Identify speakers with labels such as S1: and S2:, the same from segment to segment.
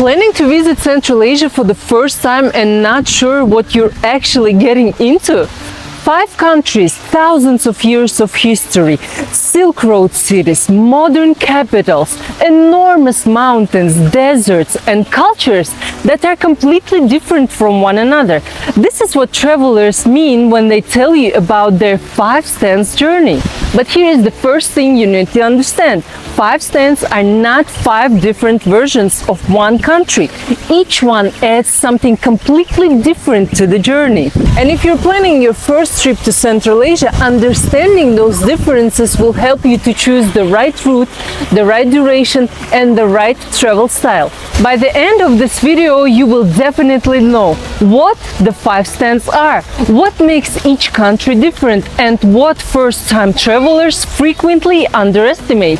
S1: Planning to visit Central Asia for the first time and not sure what you're actually getting into? 5 countries, thousands of years of history, Silk Road cities, modern capitals, enormous mountains, deserts, and cultures that are completely different from one another. This is what travelers mean when they tell you about their 5 stands journey. But here is the first thing you need to understand. 5 stands are not 5 different versions of one country. Each one adds something completely different to the journey. And if you're planning your first trip to Central Asia, understanding those differences will help you to choose the right route, the right duration, and the right travel style. By the end of this video, you will definitely know what the 5 stands are, what makes each country different, and what first-time travelers frequently underestimate,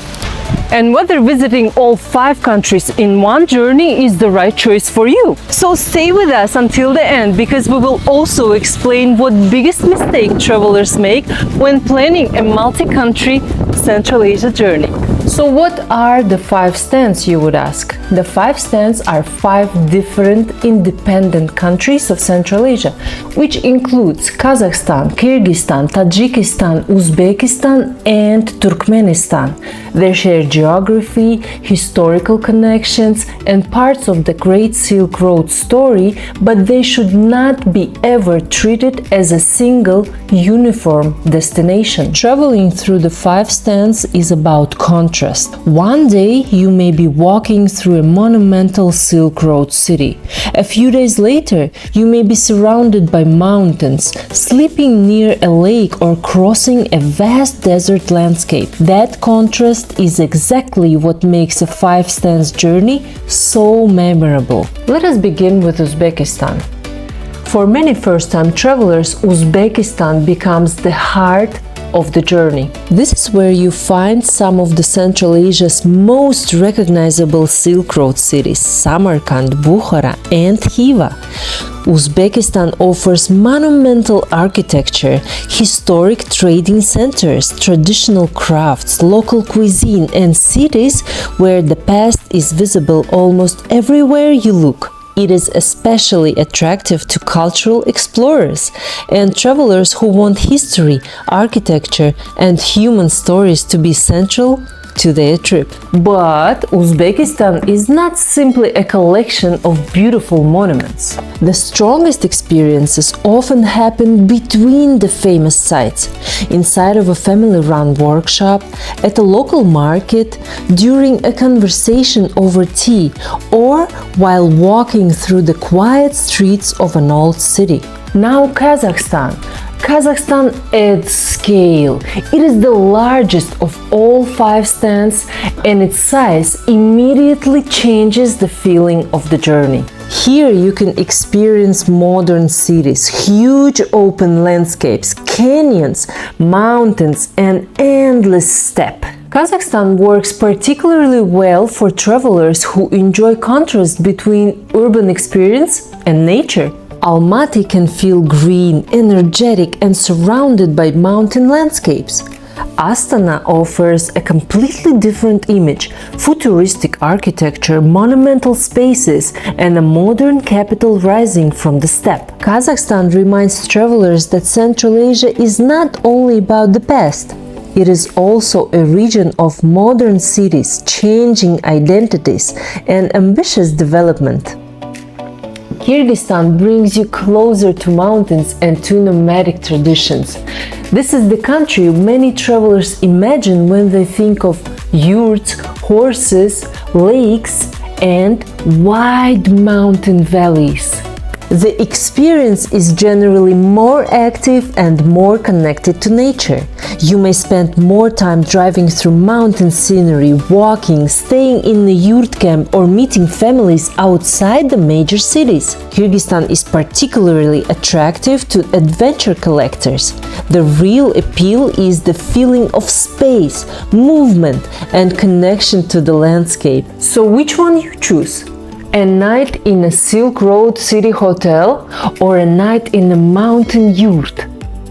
S1: and whether visiting all 5 countries in one journey is the right choice for you. So stay with us until the end, because we will also explain what biggest mistake travelers make when planning a multi-country Central Asia journey. So what are the 5 stands, you would ask? The 5 stands are 5 different independent countries of Central Asia, which includes Kazakhstan, Kyrgyzstan, Tajikistan, Uzbekistan, and Turkmenistan. They share geography, historical connections, and parts of the Great Silk Road story, but they should not be ever treated as a single, uniform destination. Traveling through the 5 stands is about contrast. One day you may be walking through a monumental Silk Road city. A few days later, you may be surrounded by mountains, sleeping near a lake, or crossing a vast desert landscape. That contrast is exactly what makes a 5 stands journey so memorable. Let us begin with Uzbekistan. For many first-time travelers, Uzbekistan becomes the heart of the journey. This is where you find some of the Central Asia's most recognizable Silk Road cities: Samarkand, Bukhara, and Khiva. Uzbekistan offers monumental architecture, historic trading centers, traditional crafts, local cuisine, and cities where the past is visible almost everywhere you look. It is especially attractive to cultural explorers and travelers who want history, architecture, and human stories to be central to their trip. But Uzbekistan is not simply a collection of beautiful monuments. The strongest experiences often happen between the famous sites, inside of a family-run workshop, at a local market, during a conversation over tea, or while walking through the quiet streets of an old city. Now Kazakhstan. Kazakhstan adds scale. It is the largest of all 5 stands, and its size immediately changes the feeling of the journey. Here you can experience modern cities, huge open landscapes, canyons, mountains, and endless steppe. Kazakhstan works particularly well for travelers who enjoy contrast between urban experience and nature. Almaty can feel green, energetic, and surrounded by mountain landscapes. Astana offers a completely different image: futuristic architecture, monumental spaces, and a modern capital rising from the steppe. Kazakhstan reminds travelers that Central Asia is not only about the past. It is also a region of modern cities, changing identities, and ambitious development. Kyrgyzstan brings you closer to mountains and to nomadic traditions. This is the country many travelers imagine when they think of yurts, horses, lakes, and wide mountain valleys. The experience is generally more active and more connected to nature. You may spend more time driving through mountain scenery, walking, staying in a yurt camp, or meeting families outside the major cities. Kyrgyzstan is particularly attractive to adventure collectors. The real appeal is the feeling of space, movement, and connection to the landscape. So which one you choose? A night in a Silk Road city hotel or a night in a mountain yurt?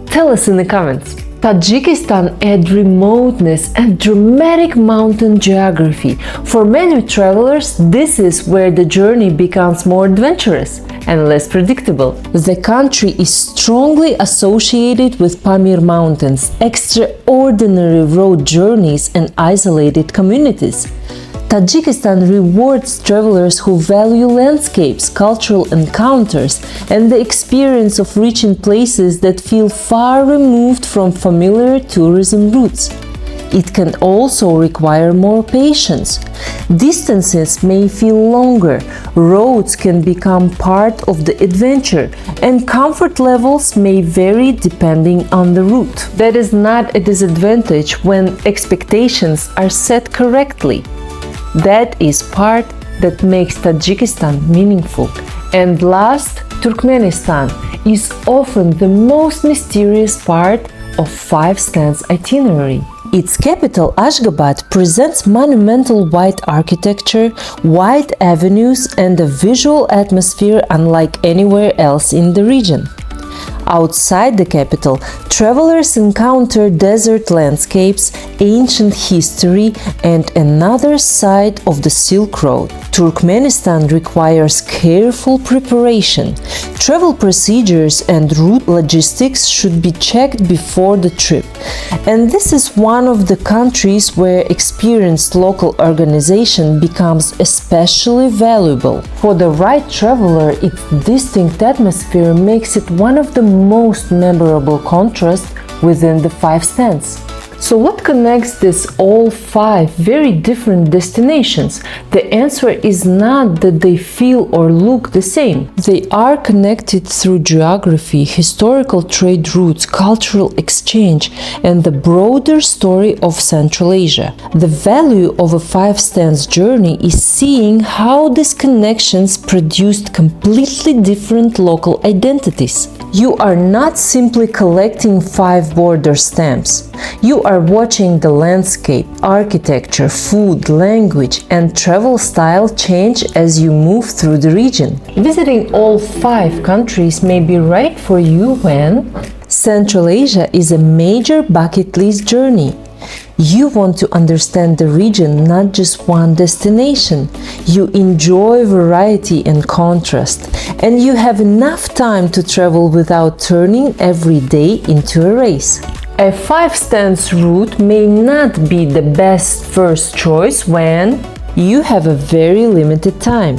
S1: Tell us in the comments. Tajikistan adds remoteness and dramatic mountain geography. For many travelers, this is where the journey becomes more adventurous and less predictable. The country is strongly associated with Pamir Mountains, extraordinary road journeys, and isolated communities. Tajikistan rewards travelers who value landscapes, cultural encounters, and the experience of reaching places that feel far removed from familiar tourism routes. It can also require more patience. Distances may feel longer, roads can become part of the adventure, and comfort levels may vary depending on the route. That is not a disadvantage when expectations are set correctly. That is part that makes Tajikistan meaningful. And last, Turkmenistan is often the most mysterious part of 5 stands itinerary. Its capital, Ashgabat, presents monumental white architecture, wide avenues, and a visual atmosphere unlike anywhere else in the region. Outside the capital, travelers encounter desert landscapes, ancient history, and another side of the Silk Road. Turkmenistan requires careful preparation. Travel procedures and route logistics should be checked before the trip. And this is one of the countries where experienced local organization becomes especially valuable. For the right traveler, its distinct atmosphere makes it one of the most memorable contrasts within the 5 stands. So what connects these all 5 very different destinations? The answer is not that they feel or look the same. They are connected through geography, historical trade routes, cultural exchange, and the broader story of Central Asia. The value of a 5 stands journey is seeing how these connections produced completely different local identities. You are not simply collecting 5 border stamps. You are watching the landscape, architecture, food, language, and travel style change as you move through the region. Visiting all 5 countries may be right for you when Central Asia is a major bucket list journey. You want to understand the region, not just one destination. You enjoy variety and contrast, and you have enough time to travel without turning every day into a race. A 5 stands route may not be the best first choice when you have a very limited time.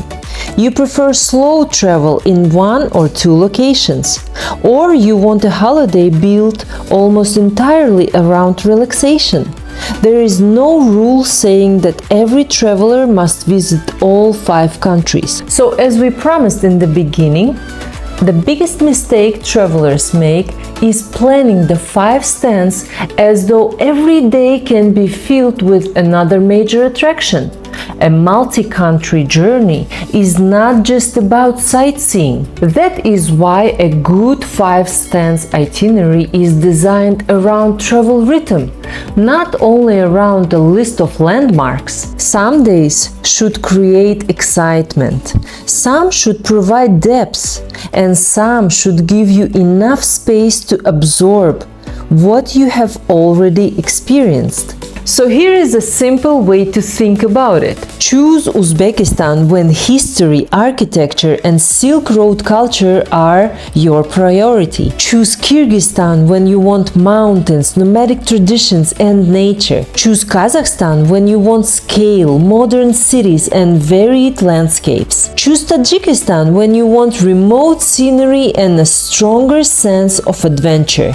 S1: You prefer slow travel in 1 or 2 locations, or you want a holiday built almost entirely around relaxation. There is no rule saying that every traveler must visit all 5 countries. So, as we promised in the beginning, the biggest mistake travelers make is planning the 5 stands as though every day can be filled with another major attraction. A multi-country journey is not just about sightseeing. That is why a good 5 stands itinerary is designed around travel rhythm, not only around a list of landmarks. Some days should create excitement, some should provide depth, and some should give you enough space to absorb what you have already experienced. So here is a simple way to think about it. Choose Uzbekistan when history, architecture, and Silk Road culture are your priority. Choose Kyrgyzstan when you want mountains, nomadic traditions, and nature. Choose Kazakhstan when you want scale, modern cities, and varied landscapes. Choose Tajikistan when you want remote scenery and a stronger sense of adventure.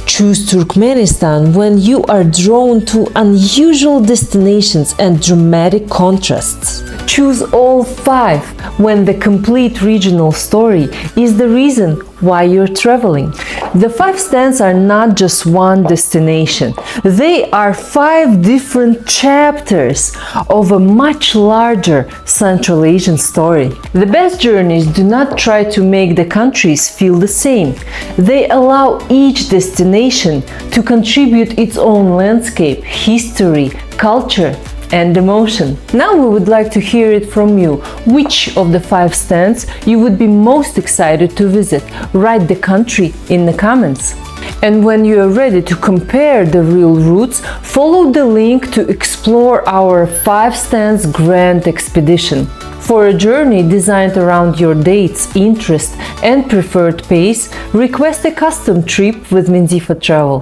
S1: Choose Turkmenistan when you are drawn to unusual destinations and dramatic contrasts. Choose all 5 when the complete regional story is the reason why you're traveling. The 5 stands are not just one destination. They are 5 different chapters of a much larger Central Asian story. The best journeys do not try to make the countries feel the same. They allow each destination to contribute its own landscape, history, culture, and emotion. Now we would like to hear it from you. Which of the 5 stands you would be most excited to visit? Write the country in the comments. And when you are ready to compare the real routes, follow the link to explore our 5 stands grand expedition. For a journey designed around your dates, interests, and preferred pace, request a custom trip with Minzifa Travel.